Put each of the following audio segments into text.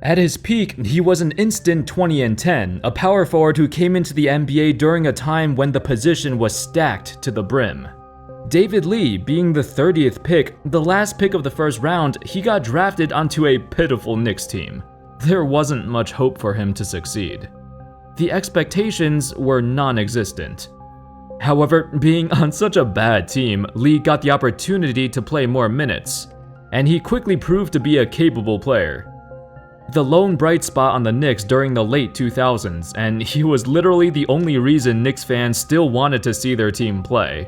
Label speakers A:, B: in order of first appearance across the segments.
A: At his peak, he was an instant 20 and 10, a power forward who came into the NBA during a time when the position was stacked to the brim. David Lee, being the 30th pick, the last pick of the first round, he got drafted onto a pitiful Knicks team. There wasn't much hope for him to succeed. The expectations were non-existent. However, being on such a bad team, Lee got the opportunity to play more minutes, and he quickly proved to be a capable player. The lone bright spot on the Knicks during the late 2000s, and he was literally the only reason Knicks fans still wanted to see their team play.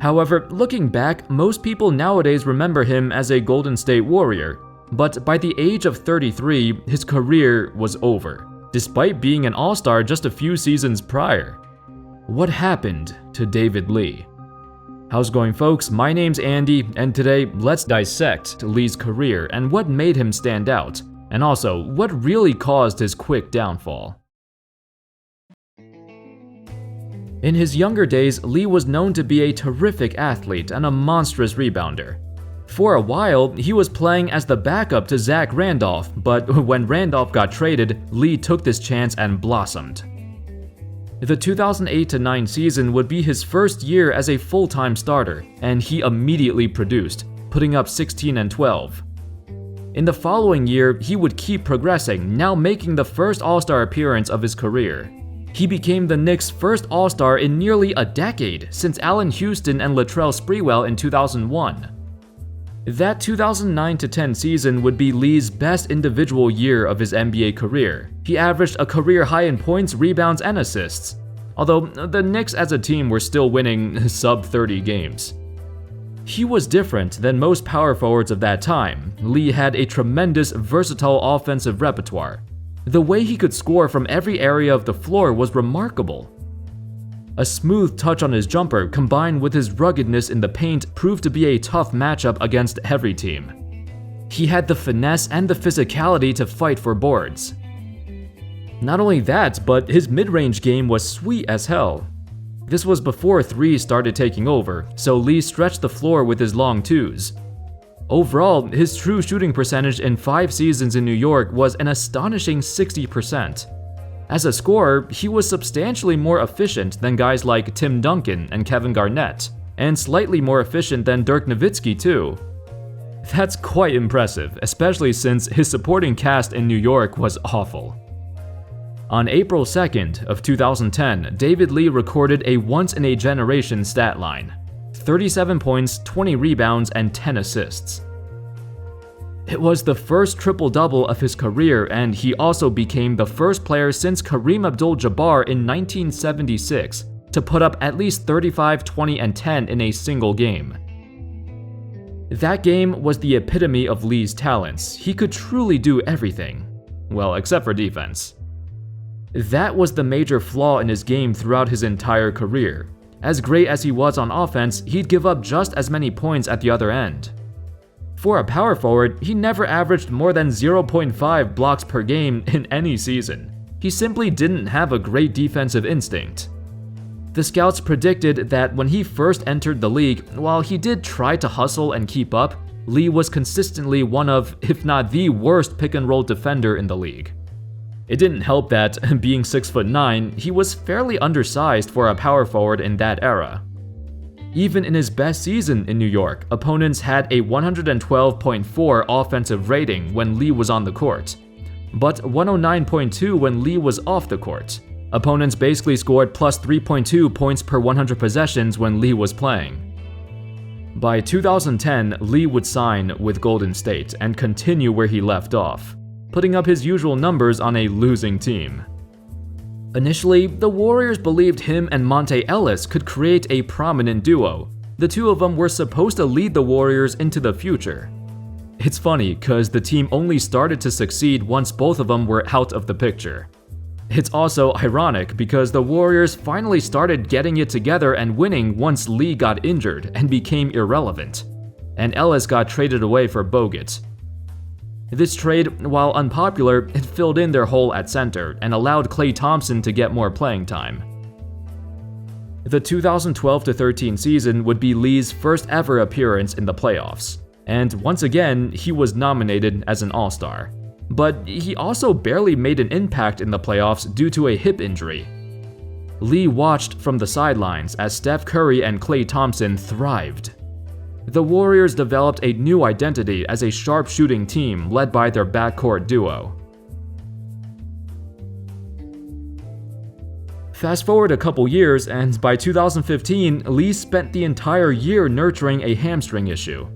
A: However, looking back, most people nowadays remember him as a Golden State Warrior, but by the age of 33, his career was over, despite being an all-star just a few seasons prior. What happened to David Lee? How's it going, folks? My name's Andy, and today let's dissect Lee's career and what made him stand out, and also what really caused his quick downfall. In his younger days, Lee was known to be a terrific athlete and a monstrous rebounder. For a while, he was playing as the backup to Zach Randolph, but when Randolph got traded, Lee took this chance and blossomed. The 2008-09 season would be his first year as a full-time starter, and he immediately produced, putting up 16 and 12. In the following year, he would keep progressing, now making the first All-Star appearance of his career. He became the Knicks' first All-Star in nearly a decade, since Allen Houston and Latrell Sprewell in 2001. That 2009-10 season would be Lee's best individual year of his NBA career. He averaged a career high in points, rebounds, and assists, although the Knicks as a team were still winning sub-30 games. He was different than most power forwards of that time. Lee had a tremendous, versatile offensive repertoire. The way he could score from every area of the floor was remarkable. A smooth touch on his jumper combined with his ruggedness in the paint proved to be a tough matchup against every team. He had the finesse and the physicality to fight for boards. Not only that, but his mid-range game was sweet as hell. This was before threes started taking over, so Lee stretched the floor with his long twos. Overall, his true shooting percentage in 5 seasons in New York was an astonishing 60%. As a scorer, he was substantially more efficient than guys like Tim Duncan and Kevin Garnett, and slightly more efficient than Dirk Nowitzki too. That's quite impressive, especially since his supporting cast in New York was awful. On April 2nd of 2010, David Lee recorded a once-in-a-generation stat line: 37 points, 20 rebounds, and 10 assists. It was the first triple-double of his career, and he also became the first player since Kareem Abdul-Jabbar in 1976 to put up at least 35, 20, and 10 in a single game. That game was the epitome of Lee's talents. He could truly do everything. Well, except for defense. That was the major flaw in his game throughout his entire career. As great as he was on offense, he'd give up just as many points at the other end. For a power forward, he never averaged more than 0.5 blocks per game in any season. He simply didn't have a great defensive instinct. The scouts predicted that when he first entered the league, while he did try to hustle and keep up, Lee was consistently one of, if not the worst pick-and-roll defender in the league. It didn't help that, being 6'9", he was fairly undersized for a power forward in that era. Even in his best season in New York, opponents had a 112.4 offensive rating when Lee was on the court, but 109.2 when Lee was off the court. Opponents basically scored plus 3.2 points per 100 possessions when Lee was playing. By 2010, Lee would sign with Golden State and continue where he left off, putting up his usual numbers on a losing team. Initially, the Warriors believed him and Monte Ellis could create a prominent duo. The two of them were supposed to lead the Warriors into the future. It's funny, cause the team only started to succeed once both of them were out of the picture. It's also ironic because the Warriors finally started getting it together and winning once Lee got injured and became irrelevant, and Ellis got traded away for Bogut. This trade, while unpopular, it filled in their hole at center and allowed Klay Thompson to get more playing time. The 2012-13 season would be Lee's first ever appearance in the playoffs, and once again, he was nominated as an All-Star. but he also barely made an impact in the playoffs due to a hip injury. Lee watched from the sidelines as Steph Curry and Klay Thompson thrived. The Warriors developed a new identity as a sharp-shooting team led by their backcourt duo. Fast forward a couple years, and by 2015, Lee spent the entire year nurturing a hamstring issue.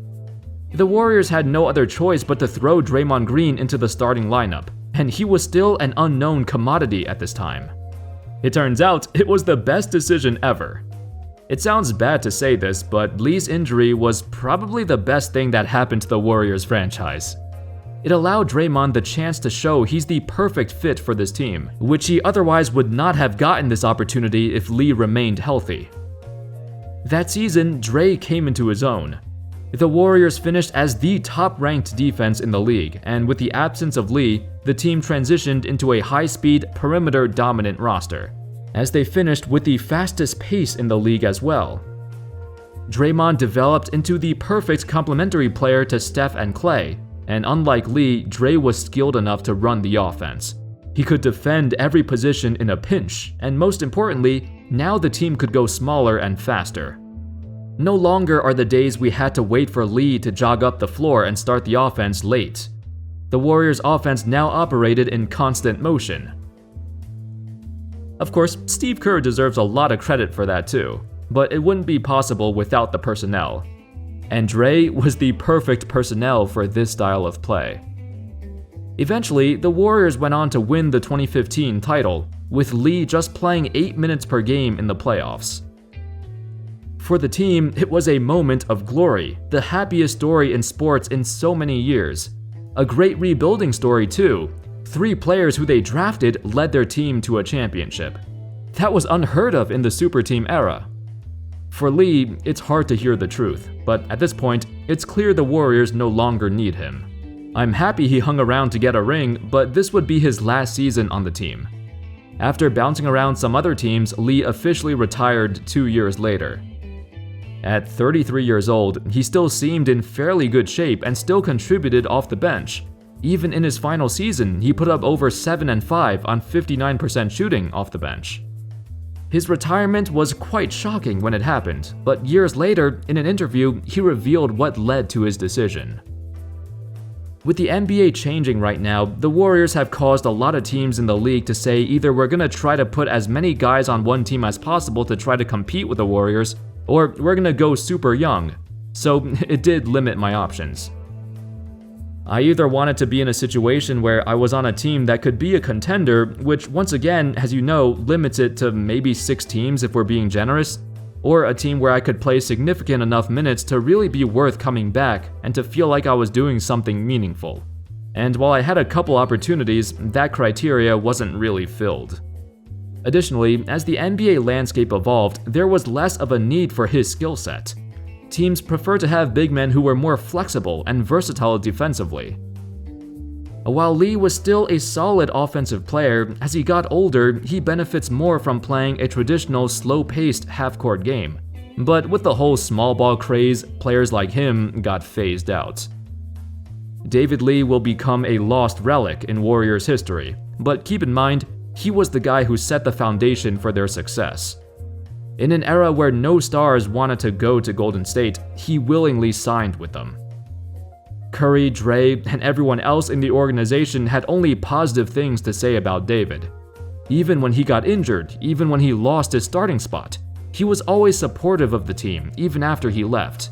A: The Warriors had no other choice but to throw Draymond Green into the starting lineup, and he was still an unknown commodity at this time. It turns out it was the best decision ever. It sounds bad to say this, but Lee's injury was probably the best thing that happened to the Warriors franchise. It allowed Draymond the chance to show he's the perfect fit for this team, which he otherwise would not have gotten this opportunity if Lee remained healthy. That season, Dre came into his own. The Warriors finished as the top-ranked defense in the league, and with the absence of Lee, the team transitioned into a high-speed, perimeter-dominant roster, as they finished with the fastest pace in the league as well. Draymond developed into the perfect complementary player to Steph and Klay, and unlike Lee, Dre was skilled enough to run the offense. He could defend every position in a pinch, and most importantly, now the team could go smaller and faster. No longer are the days we had to wait for Lee to jog up the floor and start the offense late. The Warriors' offense now operated in constant motion. Of course, Steve Kerr deserves a lot of credit for that too, but it wouldn't be possible without the personnel. And Dre was the perfect personnel for this style of play. Eventually, the Warriors went on to win the 2015 title, with Lee just playing 8 minutes per game in the playoffs. For the team, it was a moment of glory, the happiest story in sports in so many years. A great rebuilding story too. 3 players who they drafted led their team to a championship. That was unheard of in the super team era. For Lee, it's hard to hear the truth, but at this point, it's clear the Warriors no longer need him. I'm happy he hung around to get a ring, but this would be his last season on the team. After bouncing around some other teams, Lee officially retired 2 years later. At 33 years old, he still seemed in fairly good shape and still contributed off the bench. Even in his final season, he put up over 7 and 5 on 59% shooting off the bench. His retirement was quite shocking when it happened, but years later, in an interview, he revealed what led to his decision. With the NBA changing right now, the Warriors have caused a lot of teams in the league to say either we're gonna try to put as many guys on one team as possible to try to compete with the Warriors, or we're gonna go super young. So it did limit my options. I either wanted to be in a situation where I was on a team that could be a contender, which once again, as you know, limits it to maybe 6 teams if we're being generous, or a team where I could play significant enough minutes to really be worth coming back and to feel like I was doing something meaningful. And while I had a couple opportunities, that criteria wasn't really filled. Additionally, as the NBA landscape evolved, there was less of a need for his skill set. Teams prefer to have big men who were more flexible and versatile defensively. While Lee was still a solid offensive player, as he got older, he benefits more from playing a traditional slow-paced half-court game. But with the whole small ball craze, players like him got phased out. David Lee will become a lost relic in Warriors history, but keep in mind, he was the guy who set the foundation for their success. In an era where no stars wanted to go to Golden State, he willingly signed with them. Curry, Dre, and everyone else in the organization had only positive things to say about David. Even when he got injured, even when he lost his starting spot, he was always supportive of the team, even after he left.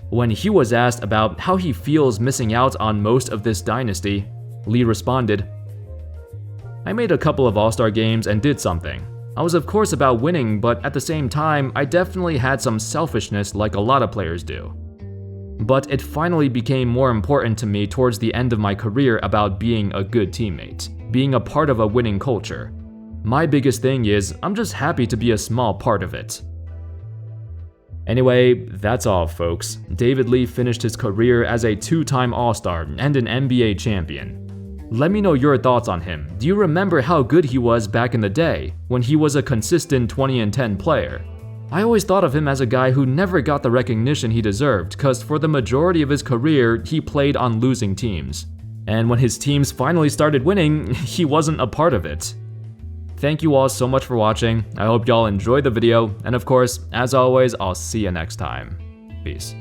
A: When he was asked about how he feels missing out on most of this dynasty, Lee responded, "I made a couple of All-Star games and did something. I was of course about winning, but at the same time, I definitely had some selfishness like a lot of players do. But it finally became more important to me towards the end of my career about being a good teammate, being a part of a winning culture. My biggest thing is, I'm just happy to be a small part of it." Anyway, that's all folks. David Lee finished his career as a 2-time All-Star and an NBA champion. Let me know your thoughts on him. Do you remember how good he was back in the day, when he was a consistent 20 and 10 player? I always thought of him as a guy who never got the recognition he deserved, cause for the majority of his career, he played on losing teams. And when his teams finally started winning, he wasn't a part of it. Thank you all so much for watching. I hope y'all enjoyed the video, and of course, as always, I'll see you next time. Peace.